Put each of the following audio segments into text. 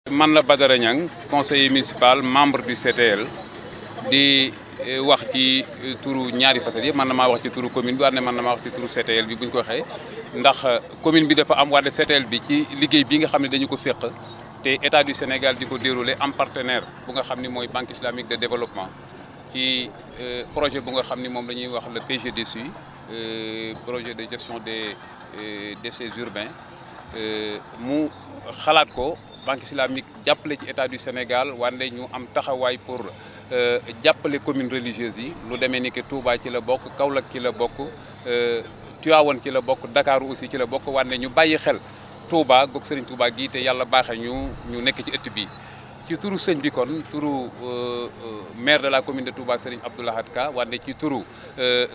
man la Badara Niang conseiller municipal membre du CTL di wax ci turu ñaari facettes yëpp man na maa wax ci turu commune bi war ne man na maa wax ci turu CTL bi bu ñu ko waxee ndax commune bi dafa am wàllu CTL bi ci liggéey bi nga xam ne dañu ko séq te état du Sénégal di ko dérouler en partenaire bu nga xam ni mooy banque islamique de développement ci projet bu nga xam ni moom la ñuy wax le PGDSU projet de gestion des déchets urbains mu xalaat ko banque islamique jàppale ci état du Sénégal wante ñu am taxawaay pour jàppale communes religieuses yi lu demee ni que Touba ci la bokk Kaolack ci la bokk Tivaouane ci la bokk Dakar aussi ci la bokk wante ñu bàyyi xel Touba goog Serigne Touba gi te yàlla baaxee ñu nekk ci ëtt bi ci turu sëñ bi kon turu maire de la commune de Touba Serigne Abdou Lahad Ka wante ci turu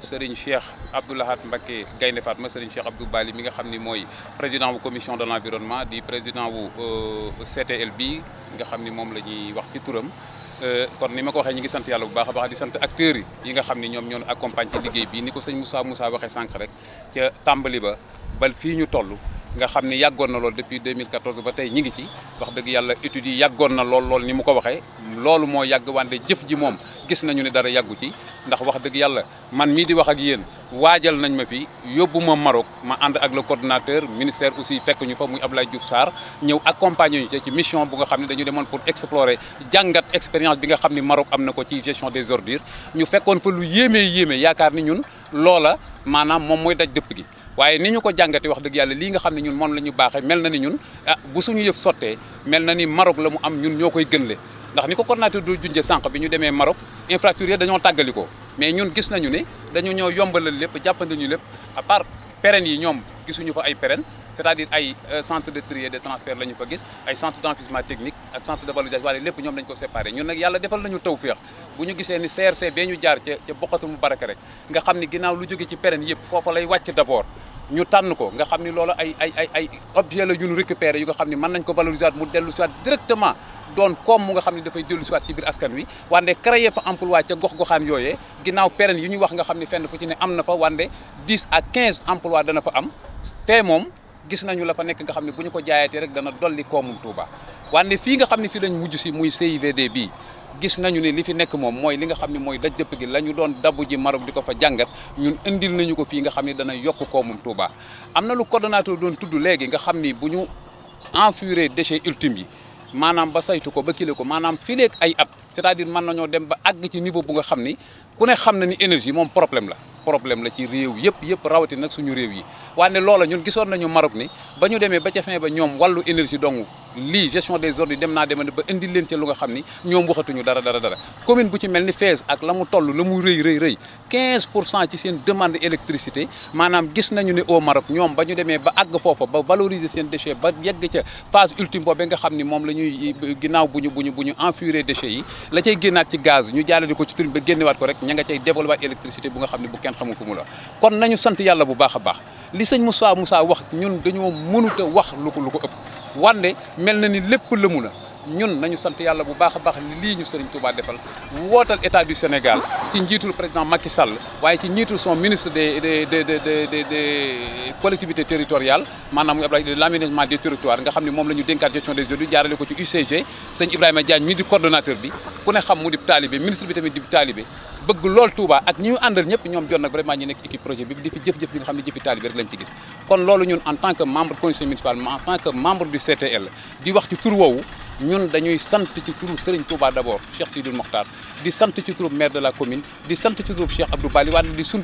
Serigne Cheikh Abdou Lahad Mbacké Gaynde Fatma Serigne Cheikh Abdou Bali mi nga xam ni mooy président wu commission de l'environnement di président wu CTL bi nga xam ni moom la ñuy wax ci turam kon ni ma ko waxee ñi ngi sant yàlla bu baax a baax di sant acteurs yi nga xam ni ñoom ñoo accompagne ci liggéey bi ni ko sëñ Moussa waxee sànq rek ca tàmbali ba fii ñu toll nga xam ni yàggoon na lool depuis 2014 ba tey ñi ngi ci wax dëgg yàlla études yi yàggoon na lool ni mu ko waxee loolu moo yàgg wante jëf ji moom gis nañu ne dara yàggu ci ndax wax dëgg yàlla man mii di wax ak yéen waajal nañ ma fi yóbbu ma Maroc ma ànd ak le coordonnateur ministère aussi fekk ñu fa muy Abdoulaye Diouf Sarr ñëw accompagner ñu ci mission bu nga xam ne dañu demoon pour explorer jàngat expérience bi nga xam ni Maroc am na ko ci gestion des ordures ñu fekkoon fa lu yéeme yaakaar ni ñun loola maanaam moom mooy daj dëpp gi waaye ni ñu ko jàngate wax dëgg yàlla lii nga xam ne ñun moom la ñu baaxee mel na ni ñun bu suñu yëf sottee mel na ni Maroc la mu am ñun ñoo koy gënle ndax ni ko coordonnateur du junjee sànq bi ñu demee Maroc infrastructure dañoo tàggalikoo mais ñun gis nañu ne dañu ñoo yombalal lépp jàppandal ñu lépp à part pérenne yi ñoom gisuñu fa ay pérenne c'est-à-dire ay centre de tri et de transfert la ñu fa gis ay centre d'enfouissement technique ak centre de valorisation waaye lépp ñoom dañ ko séparé ñun nag yàlla defal nañu tawfeex bu ñu gisee ni CRC bee ñu jaar ca bokkatu mu baraka rek nga xam ni ginnaaw lu jóge ci pérenne yëpp foofa lay wàcc d'abord ñu tànn ko nga xam ni loolu ay objet la yu ñu récupéré yu nga xam ni mën nañ ko valoriser mu dellu si waat directement doon koom mu nga xam ne dafay dellu si waat ci biir askan wi wante créer fa emploi ca gox-goxaan yooyee ginnaaw pérenne yi ñu wax nga xam ni fenn fu ci ne am na fa wante 10 à 15 emploi dana fa am fee moom gis nañu la fa nekk nga xam ne bu ñu ko jaayatee rek dana dolli koomum Touba wante fii nga xam ne fii lañ mujj si muy CIVD bii gis nañu ne li fi nekk moom mooy li nga xam ne mooy daj dëpp gi la ñu doon dabu ji Maroc di ko fa jàngat ñun indil nañu ko fii nga xam ne dana yokk koomum Touba am na lu coordonnateur doon tudd léegi nga xam ni bu ñu enfouiré déchets ultimes yi maanaam ba saytu ko ba kile ko maanaam fileeg ay at c'est-à-dire mën nañoo dem ba àgg ci niveau bu nga xam ni ku ne xam na ni énergie moom problème la ci réew yëpp rawati nag suñu réew yi wante loola ñun gisoon nañu Maroc ni ba ñu demee ba ca fin ba ñoom wàllu énergie dong lii gestion des ordures dem naa demane ba indi leen ca lu nga xam ni ñoom waxatuñu dara commune bu ci mel ni Fès ak la mu toll la mu rëy 15% ci seen demande électricité maanaam gis nañu ne au Maroc ñoom ba ñu demee ba àgg foofa ba valoriser seen déchets ba yegg ca phase ultime boobu nga xam ni moom la ñuy ginnaaw bu ñu enfouiré déchets yi la cay génnaat ci gaz ñu jaalale ko ci turbine ba génnewaat ko rek ña nga cay développé électricité bu nga xam ne bu kenn xamul fu mu la kon nañu sant yàlla bu baax a baax li sëñ Moussa wax ñun dañoo mënut a wax lu ko ëpp wande mel na ni lépp lëmu na ñun nañu sant yàlla bu baax a baax lii ñu Serigne Touba defal wootal état du Sénégal ci njiitul président Macky Sall waaye ci njiitul son ministre des collectivités territoriales maanaam de l'aménagement des territoires nga xam ne moom la ñu dénkaat gestion des ordures jaarale ko ci UCG sëñ Ibrahima Diagne mii di coordonnateur bi ku ne xam mu di talibé ministre bi tamit di talibé bëgg lool Touba ak ñi ñu àndal ñëpp ñoom jot nag vraiment ñi nekk équipe projet bi di fi jëf-jëf bi nga xam ne jëfi talibé rek lañ ci gis kon loolu ñun en tant que membre conseil municipal en tant que membre du CTL di wax ci tur woowu ñun dañuy sant ci turu Serigne Touba d'abord Cheikh Sidil Mokhtar di sant ci turu maire de la commune di sant ci turu Cheikh Abdou Bali waaye di sant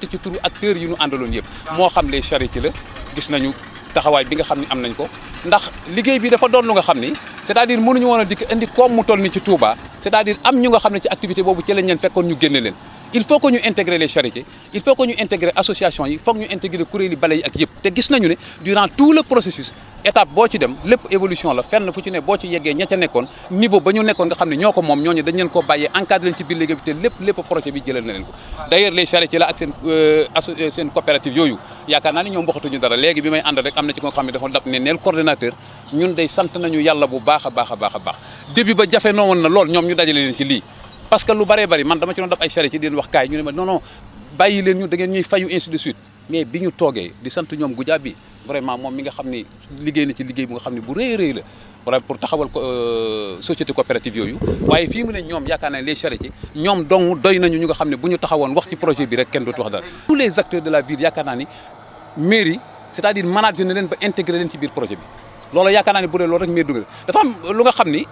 ci turu acteurs yi ñu àndaloon yëpp moo xam les charretiers la gis nañu taxawaay bi nga xam ne am nañ ko ndax liggéey bi dafa doon lu nga xam ni c'est-à-dire mënuñu woon a dikk indi koom mu toll ni ci Touba c'est-à-dire am ñu nga xam ne ci activité boobu ci lañ leen fekkoon ñu génne leen il faut que ñu intégrer les charretiers il faut que ñu intégrer association yi foog ñu intégrer kuréel yi bale yi ak yëpp te gis nañu ne durant tout le processus étape boo ci dem lépp évolution la fenn fu ci ne boo ci yeggee ña ca nekkoon niveau ba ñu nekkoon nga xam ne ñoo ko moom ñooñu dañ leen koo bàyyee encadré leen ci biir liggéey bi te lépp projet bi jëlal na leen ko d'ailleurs les charretiers la ak seen coopérative yooyu yaakaar naa ni ñoom waxatuñu dara léegi bi may ànd rek am na ci ko nga xam ne dafa dab ne neel coordonnateur ñun day sant nañu yàlla bu baax a baax début ba jafe noo woon na lool ñoom ñu dajale leen ci lii parce que lu bëree bëri man dama ci doon def ay charretiers di leen wax kaay ñu ne ma non bàyyi leen ñu da ngeen ñuy fayu ainsi de suite mais bi ñu toogee di sant ñoom Goudia bi vraiment moom mi nga xam ni liggéey na ci liggéey bu nga xam ne bu rëy la pour taxawal société coopérative yooyu waaye fii mu ne ñoom yaakaar naa les charretiers ñoom dong doy nañu ñu nga xam ne bu ñu taxawoon wax ci projet bi rek kenn dootu wax dara. tous les acteurs de la ville yaakaar naa ni mairie c'est-à-dire manager na leen ba intégrer leen ci biir projet bi loolu yaakaar naa ni bu dee loolu rek mairie dugal dafa am lu nga xam ni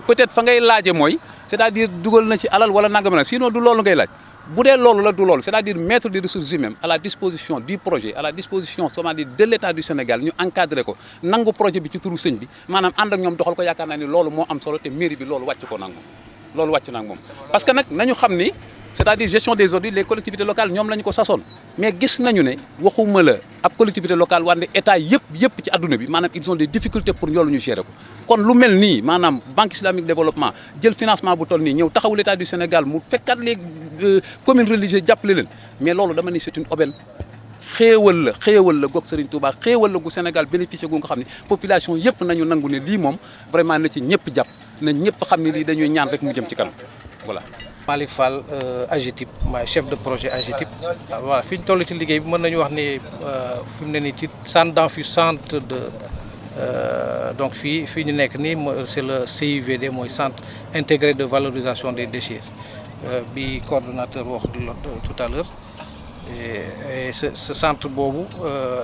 peut-être fa ngay laaje mooy c'est-à-dire dugal na ci alal wala nangam nag sinon du loolu ngay laaj. bu dee loolu la du loolu c'est-à-dire mettre des ressources humaines à la disposition du projet à la disposition comment dire de l'État du Sénégal ñu encadré ko nangu projet bi ci turu sëñ bi maanaam ànd ak ñoom doxal ko yaakaar naa ni loolu moo am solo te mairie bi loolu wàcc ko nag moom loolu wàcc nag moom parce que nag nañu xam ni c'est-à-dire gestion des ordures les collectivités locales ñoom la ñu ko sasoon mais gis nañu ne waxuma la ab collectivité locale wante état yëpp ci adduna bi maanaam ils ont des difficultés pour loolu ñu gérer ko kon lu mel nii maanaam banque islamique développement jël financement bu toll nii ñëw taxawu l'état du Sénégal mu fekkat les communes religieuses jàppale leen mais loolu dama ni c'est une aubaine xéewal la goog Serigne Touba xéewal la gu Sénégal bénéficié gu nga xam ne population yëpp nañu nangu ne lii moom vraiment na ci ñëpp jàpp na ñëpp xam ne lii dañuy ñaan rek mu jëm ci kanam voilà. Malick Fall AGETIP maay chef de projet AGETIP. voilà fi ñu toll ci liggéey bi mën nañu wax ni fi mu ne nii ci centre de donc fii ñu nekk nii c'est le CIVD mooy centre intégré de valorisation des déchets bi coordonnateur wax tout à l'heure et ce centre boobu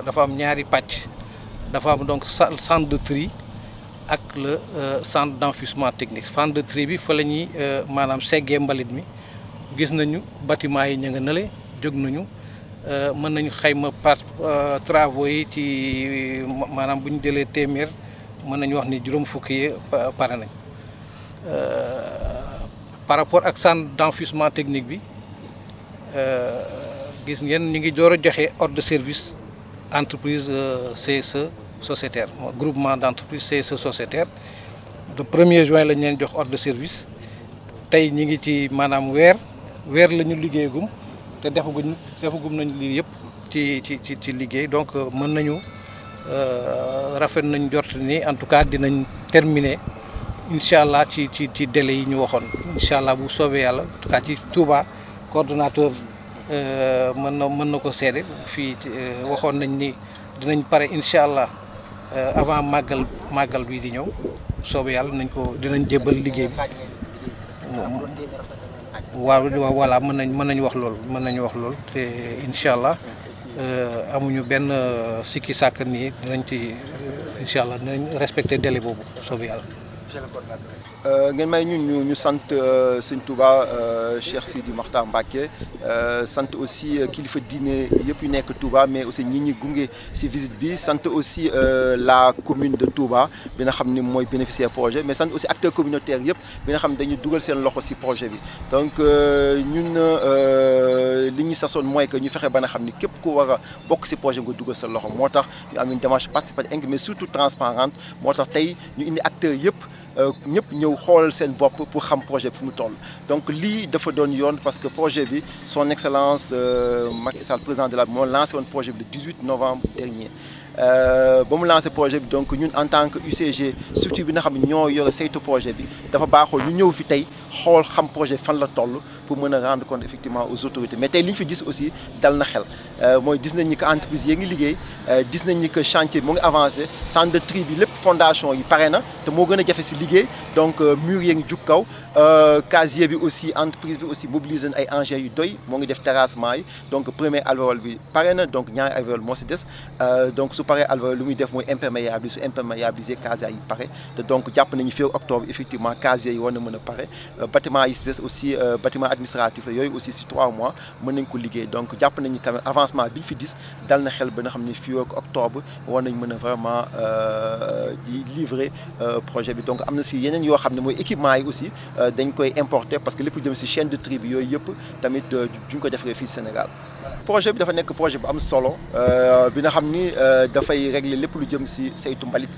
dafa am ñaari pàcc dafa am donc centre de tri ak le centre d'enfouissement technique centre de tri bi fa la ñuy maanaam seggee mbalit mi gis nañu bâtiment yi ñu nga nële jóg nañu mën nañu xayma par travaux yi ci maanaam bu ñu jëlee téeméer mën nañu wax ni juróom fukki yi pare nañ par rapport ak centre d'enfouissement technique bi gis ngeen ñu ngi door a joxe ordre de service entreprise CSE sociétaire groupement d'entreprise CSE sociétaire le 1er juin lañ leen jox ordre de service tey ñi ngi ci maanaam weer la ñu liggéeyagum te defagum nañ lii yëpp ci liggéey donc mën nañu rafet nañ jort ni en tout cas dinañ terminer incha allah ci délai yi ñu waxoon incha allah bu soobee yàlla en tout cas ci Touba coordonnateur mën na ko seede fii waxoon nañ ni dinañ pare incha allah avant màggal bii di ñëw soobee yàlla dinañ jébbal liggéey bi waaw voilà mën nañu wax loolu te incha allah amuñu benn sikki sàkk nii dinañ ci incha allah dinañ respecter délai boobu soobee yàlla. ngeen may ñu sant sëñ Touba Cheikh Sidi Mokhtar Mbacké sant aussi kilifa diine yëpp yu nekk Touba mais aussi ñi gunge ci visite bi sant aussi la commune de Touba bi nga xam ni mooy bénéficiaire projet mais sant aussi acteurs communautaires yëpp bi nga xam ne dañuy dugal seen loxo ci projet bi donc ñun li ñu sasoon mooy que ñu fexe ba nga xam ni képp ku war a bokk ci projet nga dugal sa loxo moo tax ñu am une démarche participative mais surtout transparente moo tax tey ñu indi acteurs yëpp ñëpp ñëw xoolal seen bopp pour xam projet bi fu mu toll donc lii dafa doon yoon parce que projet bi son excellence Macky Sall président de la moo lancé woon projet bi le 18 novembre dernier ba mu lancé projet bi donc ñun en tant que UCG structure bi nga xam ne ñoo yore saytu projet bi dafa baaxoo ñu ñëw fi tey xool xam projet fan la toll pour mën a rendre compte effectivement aux autorités mais tey li ñu fi gis aussi dal na xel mooy gis nañ ni que entreprise yi ngi liggéey gis nañ ni que chantier bi mu ngi avancé centre de tri bi lépp fondation yi pare na te moo gën a jafe si liggéey donc mur yi ngi jug kaw casier bi aussi entreprise bi aussi mobilisé na ay engins yu doy moo ngi def terrassement yi donc premier alvéole bi pare na donc ñaari alvéole moo si des donc su paree alvéole lu muy def mooy imperméabiliser su imperméabiliser casier yi pare te donc jàpp nañu fii octobre effectivement casier yi war na mën a pare bâtiment yi si des aussi bâtiment administratif la yooyu aussi si 3 mois mën nañ ko liggéey donc jàpp nañu quand même avancement bi ñu fi gis dal na xel ba nga xam ne fii ak octobre war nañ mën a vraiment di livrer projet bi donc am na si yeneen yoo xam ne mooy équipement yi aussi dañ koy importer parce que lépp lu jëm si chaîne de tri bi yooyu yëpp tamit duñ ko defee fii Sénégal. projet bi dafa nekk projet bu am solo bi nga xam ni dafay régler lépp lu jëm si saytu mbalit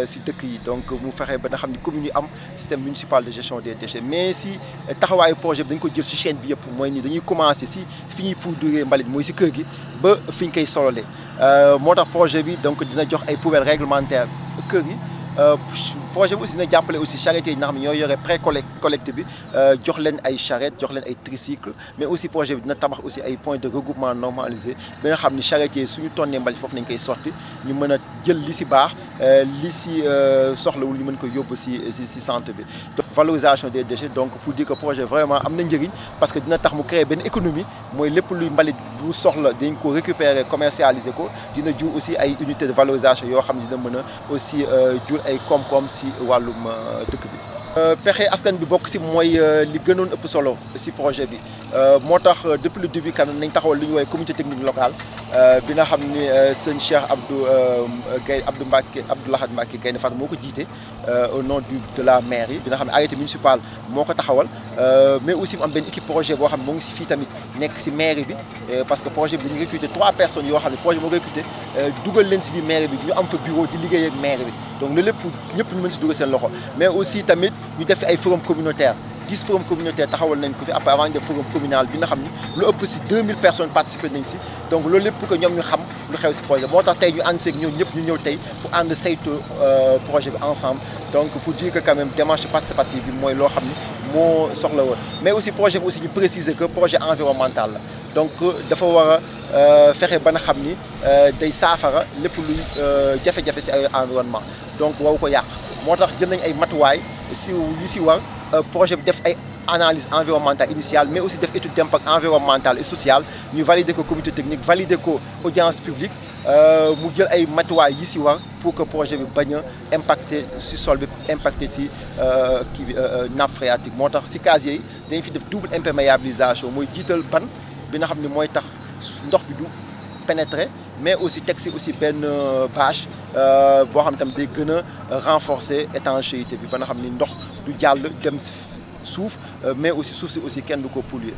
si dëkk yi donc mu fexe ba nga xam ni communes yi am système municipal de gestion des déchets mais si taxawaayu projet bi dañ ko jël si chaîne bi yëpp mooy ni dañuy commencer si fi ñuy poudrer mbalit mooy si kër gi ba fi ñu koy sololee moo tax projet bi donc dina jox ay poubelles réglementaires kër gi projet bi aussi na jàppale aussi charretiers yi nga xam ne ñoo yore pré-collecte bi jox leen ay charrettes jox leen ay tricycles mais aussi projet bi dina tabax aussi ay points de regroupement normalisé ba nga xam ne charretiers suñu tonnee mbalit foofu nañ koy sorti ñu mën a jël li si baax li si soxlawul ñu mën ko yóbbu si centre bi. donc valorisation des déchets donc pour dire que projet vraiment am na njëriñ parce que dina tax mu créer benn économie mooy lépp luy mbalit bu soxla dañ ko récupérer commercialiser ko dina jur aussi ay unités de valorisation yoo xam ne dina mën a aussi jur ay koom-koom si wàllum dëkk bi. pexe askan bi bokk si mooy li gënoon ëpp solo si projet bi moo tax depuis le début quand même nañ taxawal li ñu woowee comité technique locale bi nga xam ni sëñ Cheikh Abdou Lahad Mbacké Gaïndé Fatma moo ko jiite au nom de la mairie bi nga xam ne arrêté municipal moo ko taxawal mais aussi mu am benn équipe projet boo xam ne moo ngi si fii tamit nekk si mairie bi parce que projet bi ñu recruté 3 personnes yoo xam ne projet moo recruté dugal leen si biir mairie bi ñu am fa bureau di liggéey ak mairie bi donc loolu lépp ñëpp ñu mën si dugal seen loxo mais aussi tamit ñu def ay forum communautaire 10 forums communautaires taxawal nañ ko fi après avant ñu def forum communal bi nga xam ni lu ëpp si 2000 personnes participé nañ si donc loolu lépp pour que ñoom ñu xam lu xew si projet moo tax tey ñu ànd seeg ñoom ñëpp ñu ñëw tey pour ànd saytu projet bi ensemble donc pour dire que quand même démarche participative bi mooy loo xam ni moo soxla woon mais aussi projet bi aussi ñu préciser que projet environnemental la donc dafa war a fexe ba nga xam ni day saafara lépp luy jafe-jafe si ay environnement donc waru ko yàq moo tax jël nañ ay matuwaay si yu si war projet bi def ay analyse environnementale initiale mais aussi def étude d'impact environnemental et social ñu valider ko comité technique valider ko audience publique mu jël ay matuwaay yi si war pour que projet bi bañ a impacter si sol bi impacter si kii bi nappe phréatique moo tax si casier yi dañ fi def double imperméabilisation mooy jiital ban bi nga xam ne mooy tax ndox bi du pénétrer mais aussi teg si aussi benn bâche boo xam ne tam day gën a renforcer étanchéité bi ba nga xam ni ndox du jàll dem suuf mais aussi suuf si aussi kenn du ko polluer.